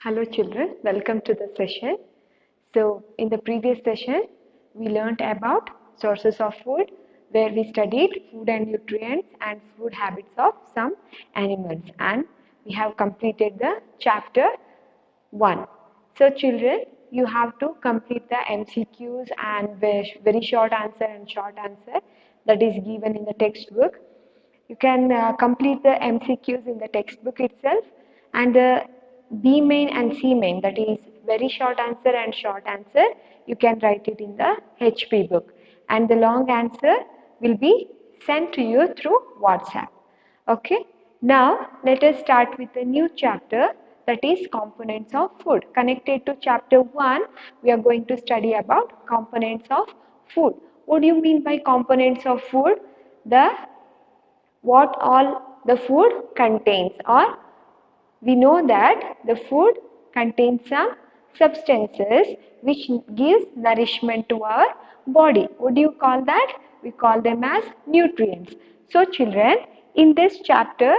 Hello children, welcome to the session. So in the previous session, we learnt about sources of food where we studied food and nutrients and food habits of some animals, and we have completed the chapter 1. So children, you have to complete the MCQs and very short answer and short answer that is given in the textbook. You can complete the MCQs in the textbook itself, and the B main and C main, that is very short answer and short answer, you can write it in the HP book, and the long answer will be sent to you through WhatsApp. Okay, now let us start with a new chapter, that is components of food. Connected to chapter 1, we are going to study about components of food. What do you mean by components of food? The what all the food contains, or we know that the food contains some substances which gives nourishment to our body. What do you call that? We call them as nutrients. So children, in this chapter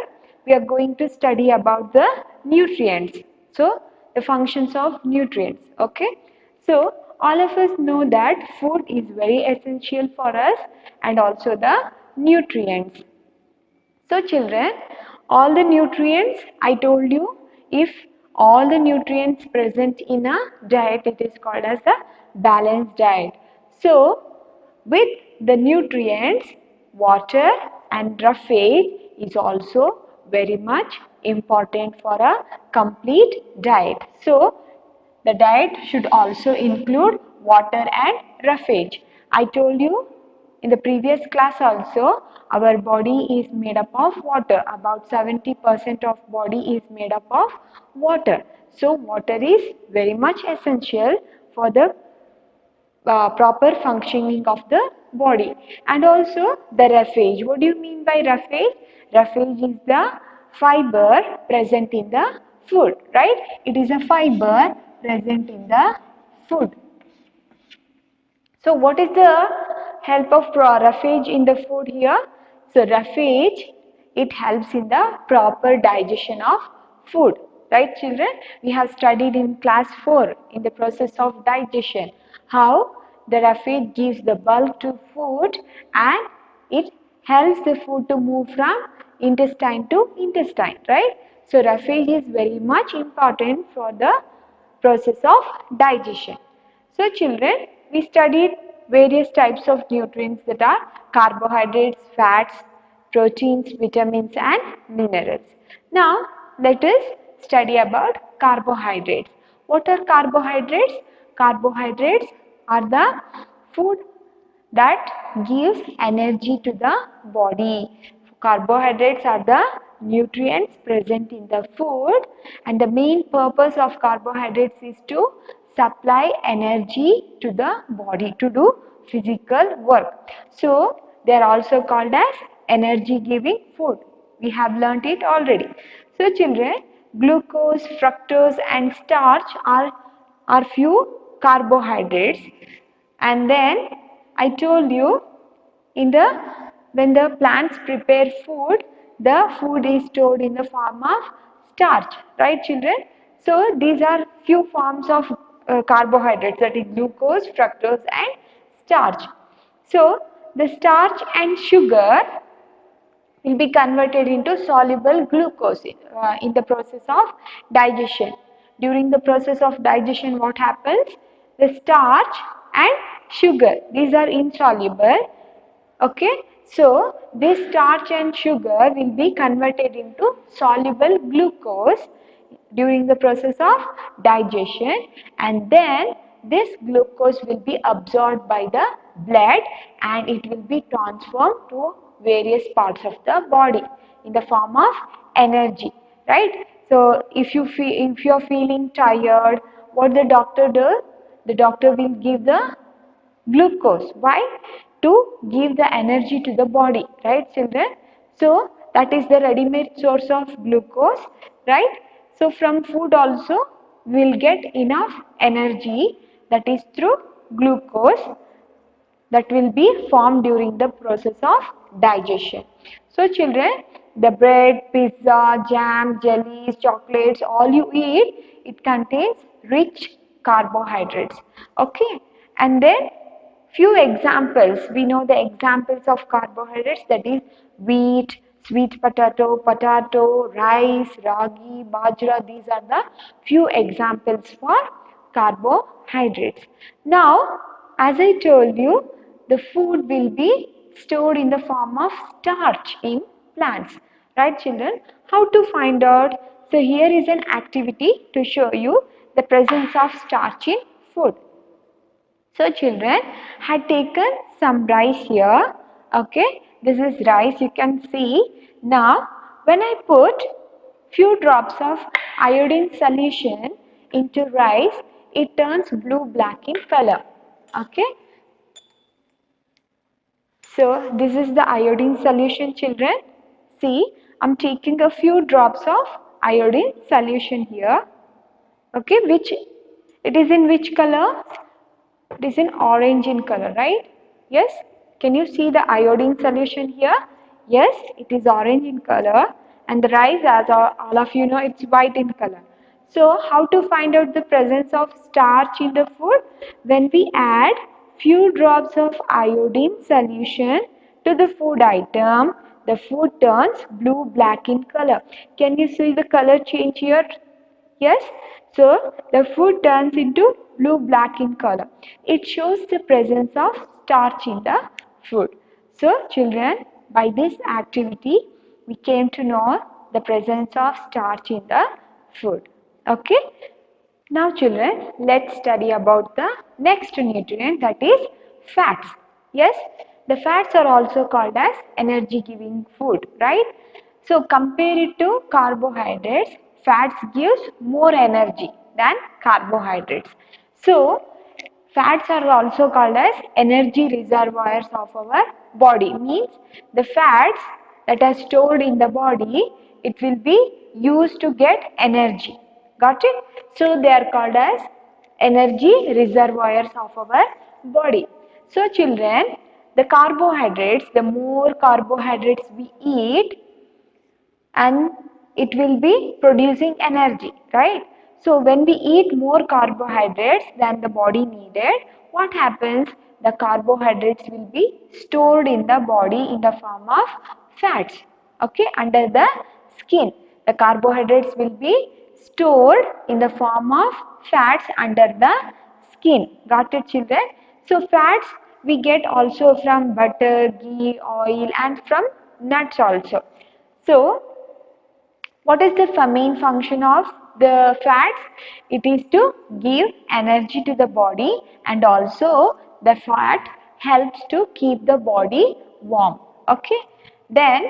we are going to study about the nutrients. So the functions of nutrients. Okay, so all of us know that food is very essential for us, and also the nutrients. So children, all the nutrients, I told you, if all the nutrients present in a diet, it is called as a balanced diet. So with the nutrients, water and roughage is also very much important for a complete diet. So the diet should also include water and roughage. I told you in the previous class also, our body is made up of water. About 70% of body is made up of water. So water is very much essential for the proper functioning of the body. And also the roughage. What do you mean by roughage? Roughage is the fiber present in the food, right? It is a fiber present in the food. So what is the help of roughage in the food here? So roughage, it helps in the proper digestion of food. Right children? We have studied in class 4 in the process of digestion how the roughage gives the bulk to food, and it helps the food to move from intestine to intestine. Right? So roughage is very much important for the process of digestion. So children, we studied various types of nutrients, that are carbohydrates, fats, proteins, vitamins and minerals. Now let us study about carbohydrates. What are carbohydrates? Carbohydrates are the food that gives energy to the body. Carbohydrates are the nutrients present in the food, and the main purpose of carbohydrates is to supply energy to the body to do physical work. So they are also called as energy giving food. We have learnt it already. So children, glucose, fructose and starch are few carbohydrates. And then I told you, in the when the plants prepare food, the food is stored in the form of starch, right children? So these are few forms of carbohydrates, that is glucose, fructose and starch. So the starch and sugar will be converted into soluble glucose in the process of digestion. During the process of digestion, what happens? The starch and sugar, these are insoluble. Okay, so this starch and sugar will be converted into soluble glucose during the process of digestion, and then this glucose will be absorbed by the blood, and it will be transformed to various parts of the body in the form of energy, right? So if you're feeling tired, what the doctor does? The doctor will give the glucose. Why? To give the energy to the body, right children? So that is the ready-made source of glucose, right? So from food also we will get enough energy, that is through glucose, that will be formed during the process of digestion. So children, the bread, pizza, jam, jellies, chocolates, all you eat, it contains rich carbohydrates. Okay, and then few examples, we know the examples of carbohydrates, that is wheat, sweet potato, rice, ragi, bajra. These are the few examples for carbohydrates. Now, as I told you, the food will be stored in the form of starch in plants. Right, children? How to find out? So, here is an activity to show you the presence of starch in food. So children had taken some rice here. Okay, this is rice, you can see. Now when I put few drops of iodine solution into rice, it turns blue black in color. Okay, so this is the iodine solution, children. See, I'm taking a few drops of iodine solution here. Okay, which it is in which color? It is in orange in color, right? Yes. Can you see the iodine solution here? Yes, it is orange in color, and the rice, as all of you know, it's white in color. So how to find out the presence of starch in the food? When we add few drops of iodine solution to the food item, the food turns blue black in color. Can you see the color change here? Yes, so the food turns into blue black in color. It shows the presence of starch in the food. So children, by this activity, we came to know the presence of starch in the food. Okay. Now children, let's study about the next nutrient, that is fats. Yes, the fats are also called as energy giving food, right? So compare it to carbohydrates, fats gives more energy than carbohydrates. So fats are also called as energy reservoirs of our body. Means the fats that are stored in the body, it will be used to get energy. Got it? So they are called as energy reservoirs of our body. So children, the carbohydrates, the more carbohydrates we eat, and it will be producing energy, right? So when we eat more carbohydrates than the body needed, what happens? The carbohydrates will be stored in the body in the form of fats, okay, under the skin. The carbohydrates will be stored in the form of fats under the skin. Got it, children? So fats we get also from butter, ghee, oil, and from nuts also. So what is the main function of the fats? It is to give energy to the body, and also the fat helps to keep the body warm. Okay. Then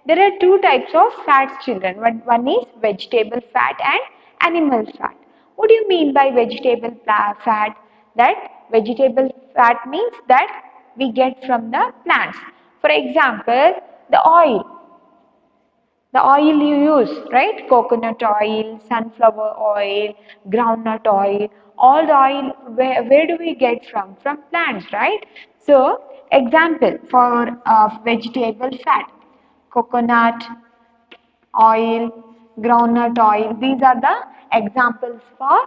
there are two types of fats, children. One is vegetable fat and animal fat. What do you mean by vegetable fat? That vegetable fat means that we get from the plants. For example, the oil, the oil you use, right? Coconut oil, sunflower oil, groundnut oil, all the oil, where do we get from? From plants, right? So, example for vegetable fat, coconut oil, groundnut oil, these are the examples for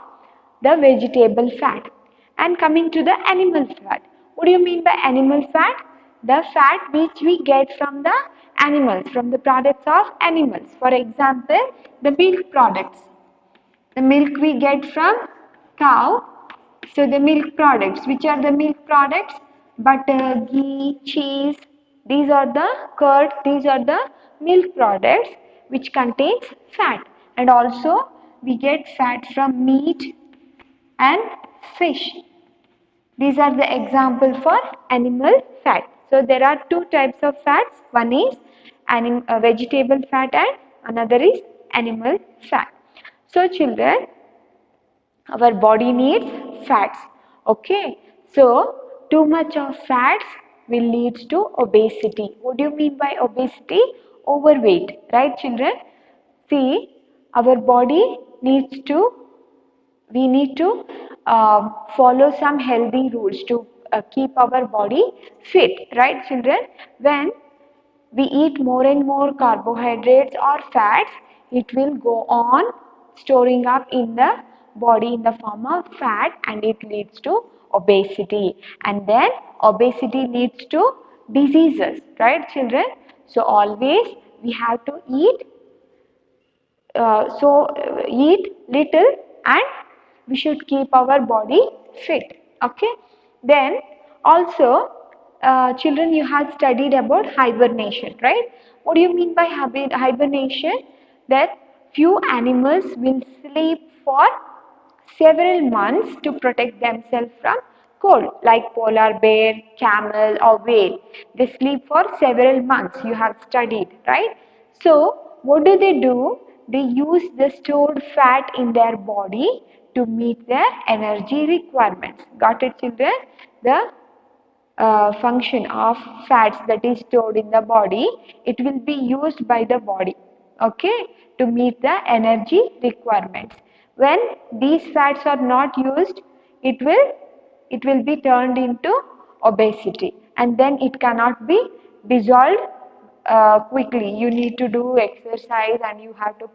the vegetable fat. And coming to the animal fat, what do you mean by animal fat? The fat which we get from the animals, from the products of animals. For example, the milk products. The milk we get from cow. So the milk products, which are the milk products? Butter, ghee, cheese. These are the curd, these are the milk products which contains fat. And also we get fat from meat and fish. These are the example for animal fat. So there are two types of fats. One is vegetable fat and another is animal fat. So children, our body needs fats. Okay. So too much of fats will lead to obesity. What do you mean by obesity? Overweight. Right, children? See, our body needs to we need to follow some healthy rules to keep our body fit, right children? we eat more and more carbohydrates or fats, it will go on storing up in the body in the form of fat, and it leads to obesity, and then obesity leads to diseases, right children? So always we have to eat little, and we should keep our body fit. Okay, then also children, you have studied about hibernation, right? What do you mean by hibernation? That few animals will sleep for several months to protect themselves from cold, like polar bear, camel or whale. They sleep for several months, you have studied, right? So what do? They use the stored fat in their body to meet their energy requirements. Got it children? The function of fats that is stored in the body, it will be used by the body, okay, to meet the energy requirements. When these fats are not used, it will be turned into obesity, and then it cannot be dissolved quickly. You need to do exercise, and you have to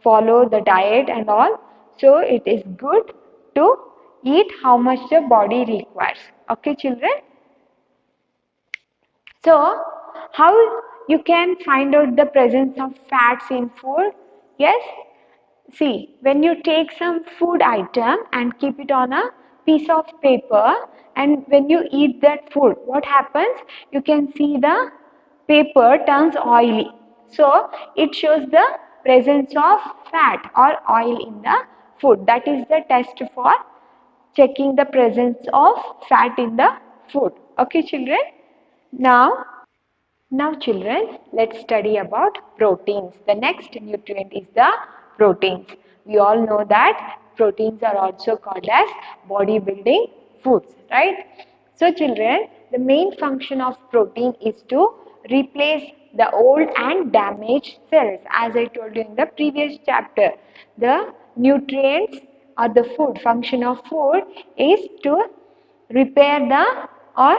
follow the diet and all. So it is good to eat how much the body requires. Okay children? So, how you can find out the presence of fats in food? Yes? See, when you take some food item and keep it on a piece of paper, and when you eat that food, what happens? You can see the paper turns oily. So, it shows the presence of fat or oil in the food. That is the test for checking the presence of fat in the food. Okay, children? Now, now children, let's study about proteins. The next nutrient is the proteins. We all know that proteins are also called as bodybuilding foods, right? So children, the main function of protein is to replace the old and damaged cells. As I told you in the previous chapter, the nutrients or the food function of food is to repair the or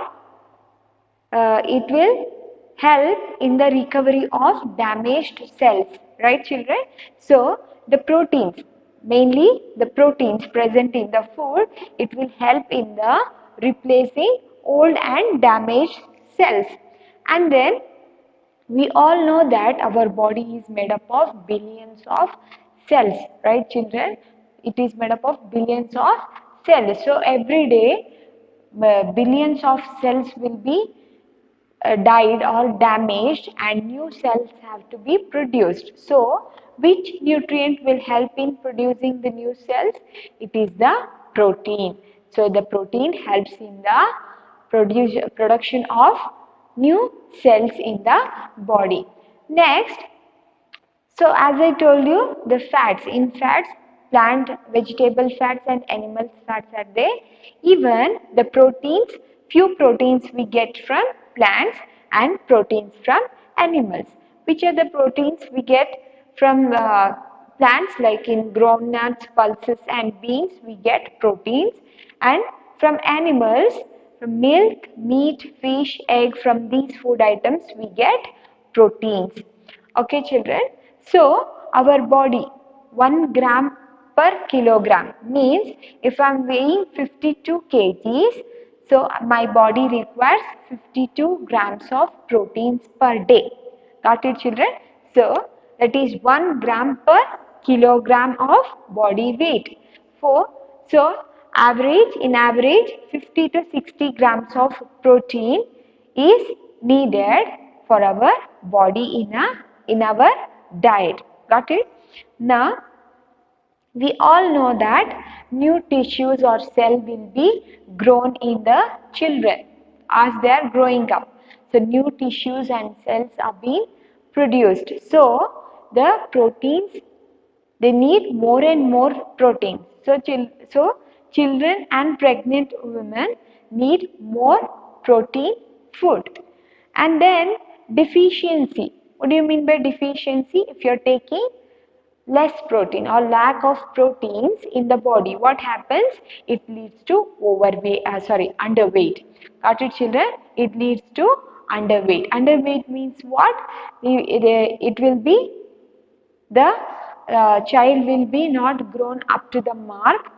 it will help in the recovery of damaged cells, right children? So the proteins, mainly the proteins present in the food, it will help in the replacing old and damaged cells. And then we all know that our body is made up of billions of cells, right children? It is made up of billions of cells. So every day billions of cells will be died or damaged, and new cells have to be produced. So, which nutrient will help in producing the new cells? It is the protein. So, the protein helps in the production of new cells in the body. Next, so as I told you, the fats, in fats, plant, vegetable fats and animal fats are there. Even the proteins, few proteins we get from plants and proteins from animals. Which are the proteins we get from plants, like in groundnuts, pulses and beans we get proteins, and from animals, from milk, meat, fish, egg, from these food items we get proteins. Okay children, so our body 1 gram per kilogram means if I am weighing 52 kgs, so my body requires 52 grams of proteins per day. Got it children? So that is 1 gram per kilogram of body weight. So in average 50 to 60 grams of protein is needed for our body in our diet. Got it? Now we all know that new tissues or cell will be grown in the children as they are growing up. So new tissues and cells are being produced. So the proteins, they need more and more protein. So children and pregnant women need more protein food. And then deficiency. What do you mean by deficiency? If you are taking less protein or lack of proteins in the body, what happens? It leads to underweight. Got it children? It leads to underweight. Underweight means what? It will be the child will be not grown up to the mark,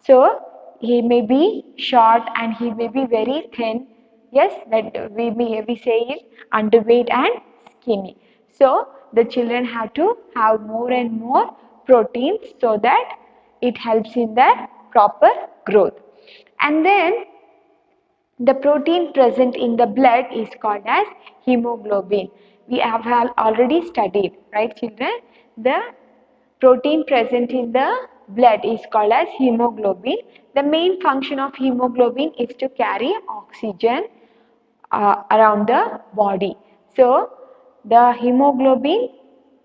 so he may be short and he may be very thin. Yes, that we say it underweight and skinny. So the children have to have more and more proteins so that it helps in their proper growth. And then the protein present in the blood is called as hemoglobin. We have already studied, right children? The protein present in the blood is called as hemoglobin. The main function of hemoglobin is to carry oxygen around the body. So the hemoglobin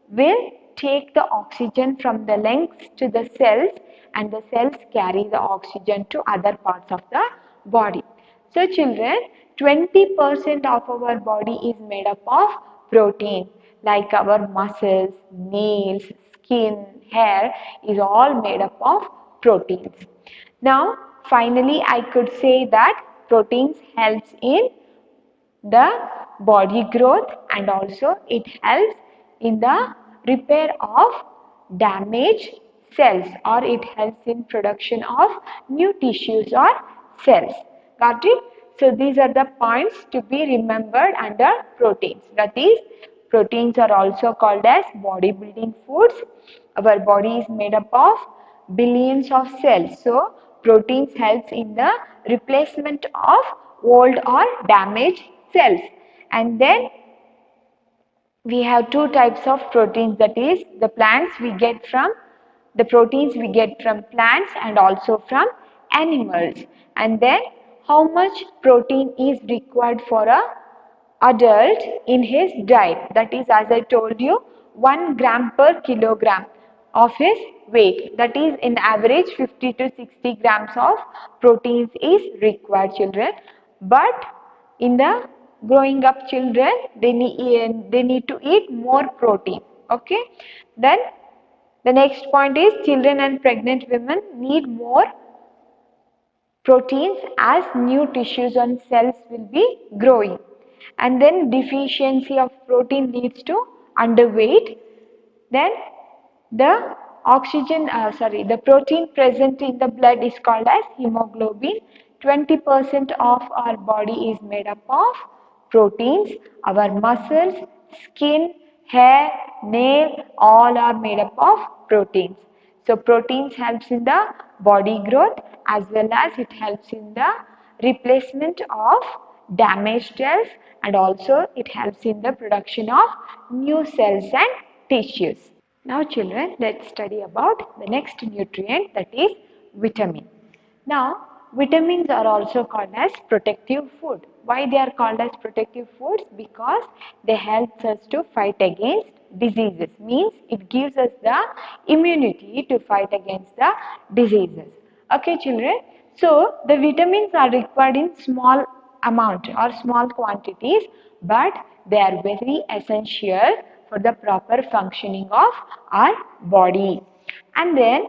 will take the oxygen from the lungs to the cells, and the cells carry the oxygen to other parts of the body. So children, 20% of our body is made up of protein, like our muscles, nails, skin, hair is all made up of proteins. Now finally I could say that proteins helps in the body growth, and also it helps in the repair of damaged cells, or it helps in production of new tissues or cells. Got it? So these are the points to be remembered under proteins. That is, proteins are also called as bodybuilding foods. Our body is made up of billions of cells. So proteins helps in the replacement of old or damaged cells. And then we have two types of proteins, that is the proteins we get from plants and also from animals. And then how much protein is required for a adult in his diet, that is, as I told you, 1 gram per kilogram of his weight, that is in average 50 to 60 grams of proteins is required children. But in the growing up children, they need to eat more protein. Okay, then the next point is children and pregnant women need more proteins as new tissues and cells will be growing. And then deficiency of protein leads to underweight. Then the the protein present in the blood is called as hemoglobin. 20% of our body is made up of proteins. Our muscles, skin, hair, nail, all are made up of proteins. So proteins helps in the body growth, as well as it helps in the replacement of damaged cells, and also it helps in the production of new cells and tissues. Now children, let's study about the next nutrient, that is vitamin. Now vitamins are also called as protective food. Why they are called as protective foods? Because they help us to fight against diseases. Means it gives us the immunity to fight against the diseases. Okay children, so the vitamins are required in small amount or small quantities, but they are very essential for the proper functioning of our body. And then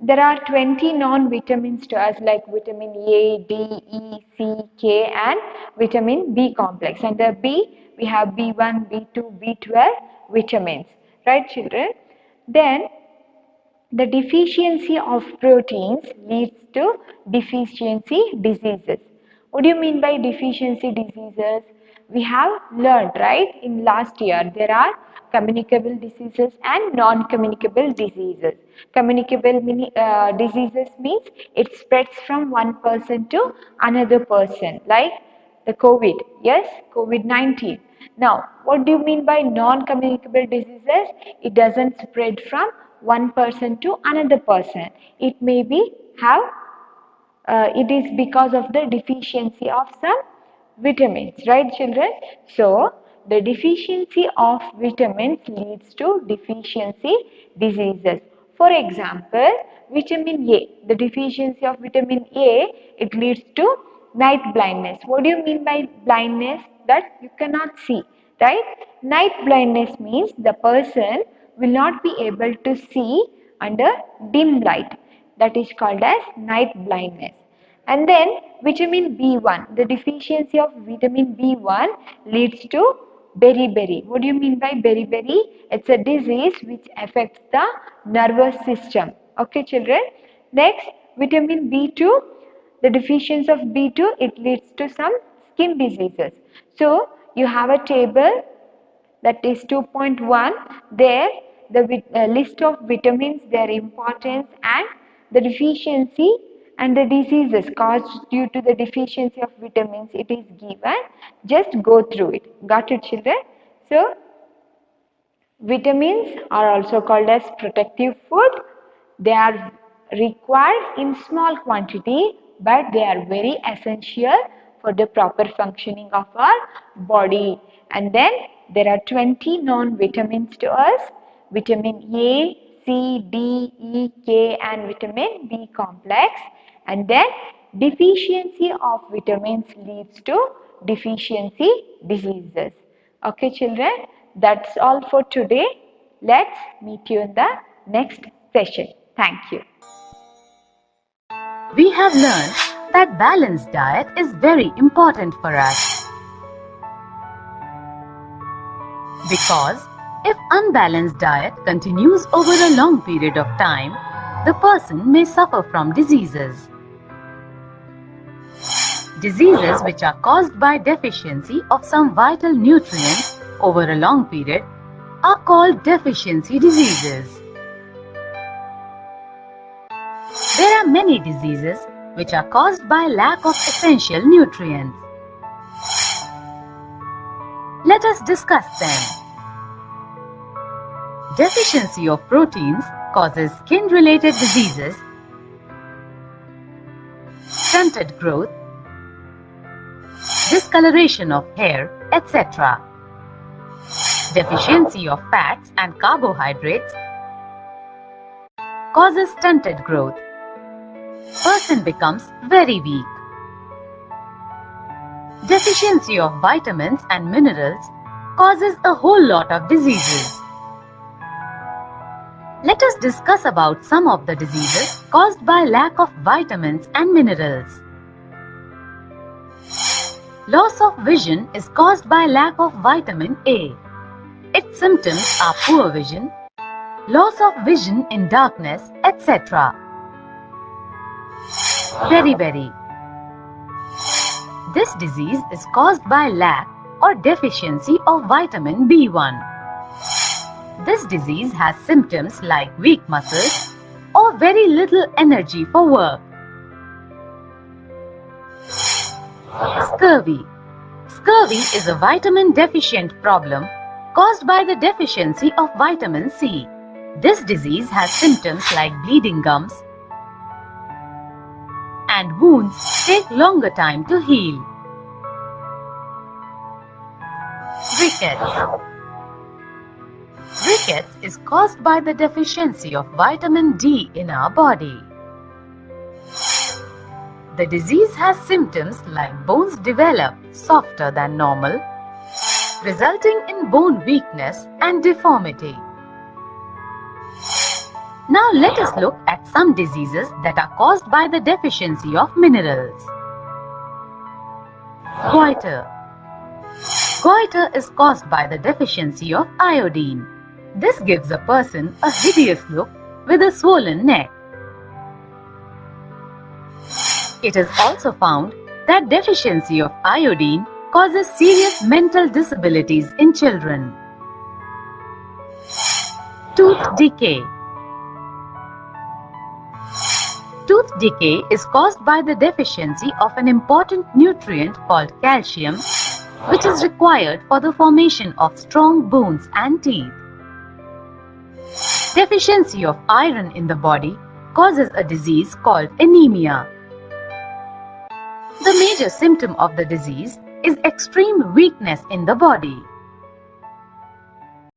there are 20 non-vitamins to us, like vitamin A, D, E, C, K and vitamin B complex. Under B, we have B1, B2, B12 vitamins. Right children? Then the deficiency of proteins leads to deficiency diseases. What do you mean by deficiency diseases? We have learned, right, in last year there are communicable diseases and non-communicable diseases. Communicable diseases means it spreads from one person to another person, like the COVID, yes, COVID-19. Now, what do you mean by non-communicable diseases? It doesn't spread from one person to another person. It may be it is because of the deficiency of some vitamins, right children? So the deficiency of vitamins leads to deficiency diseases. For example, vitamin A, the deficiency of vitamin A, it leads to night blindness. What do you mean by blindness? That you cannot see, right? Night blindness means the person will not be able to see under dim light. That is called as night blindness. And then vitamin B1, the deficiency of vitamin B1 leads to beriberi. What do you mean by beriberi? It's a disease which affects the nervous system. Okay, children. Next, vitamin B2, the deficiency of B2, it leads to some skin diseases. So, you have a table that is 2.1. There, the list of vitamins, their importance and the deficiency and the diseases caused due to the deficiency of vitamins, it is given. Just go through it. Got it, children? So, vitamins are also called as protective food. They are required in small quantity, but they are very essential for the proper functioning of our body. And then there are 20 non-vitamins to us: vitamin A, C, D, E, K and vitamin B complex. And then deficiency of vitamins leads to deficiency diseases. Okay, children, that's all for today. Let's meet you in the next session. Thank you. We have learned that balanced diet is very important for us. Because if unbalanced diet continues over a long period of time, the person may suffer from diseases. Diseases which are caused by deficiency of some vital nutrients over a long period are called deficiency diseases. There are many diseases which are caused by lack of essential nutrients. Let us discuss them. Deficiency of proteins causes skin-related diseases, stunted growth, discoloration of hair, etc. Deficiency of fats and carbohydrates causes stunted growth. Person becomes very weak. Deficiency of vitamins and minerals causes a whole lot of diseases. Let us discuss about some of the diseases caused by lack of vitamins and minerals. Loss of vision is caused by lack of vitamin A. Its symptoms are poor vision, loss of vision in darkness, etc. Beriberi. This disease is caused by lack or deficiency of vitamin B1. This disease has symptoms like weak muscles or very little energy for work. Scurvy. Scurvy is a vitamin deficient problem caused by the deficiency of vitamin C. This disease has symptoms like bleeding gums, and wounds take longer time to heal. Rickets. Rickets is caused by the deficiency of vitamin D in our body. The disease has symptoms like bones develop softer than normal, resulting in bone weakness and deformity. Now let us look at some diseases that are caused by the deficiency of minerals. Goiter. Goiter is caused by the deficiency of iodine. This gives a person a hideous look with a swollen neck. It is also found that deficiency of iodine causes serious mental disabilities in children. Tooth decay. Tooth decay is caused by the deficiency of an important nutrient called calcium, which is required for the formation of strong bones and teeth. Deficiency of iron in the body causes a disease called anemia. The major symptom of the disease is extreme weakness in the body.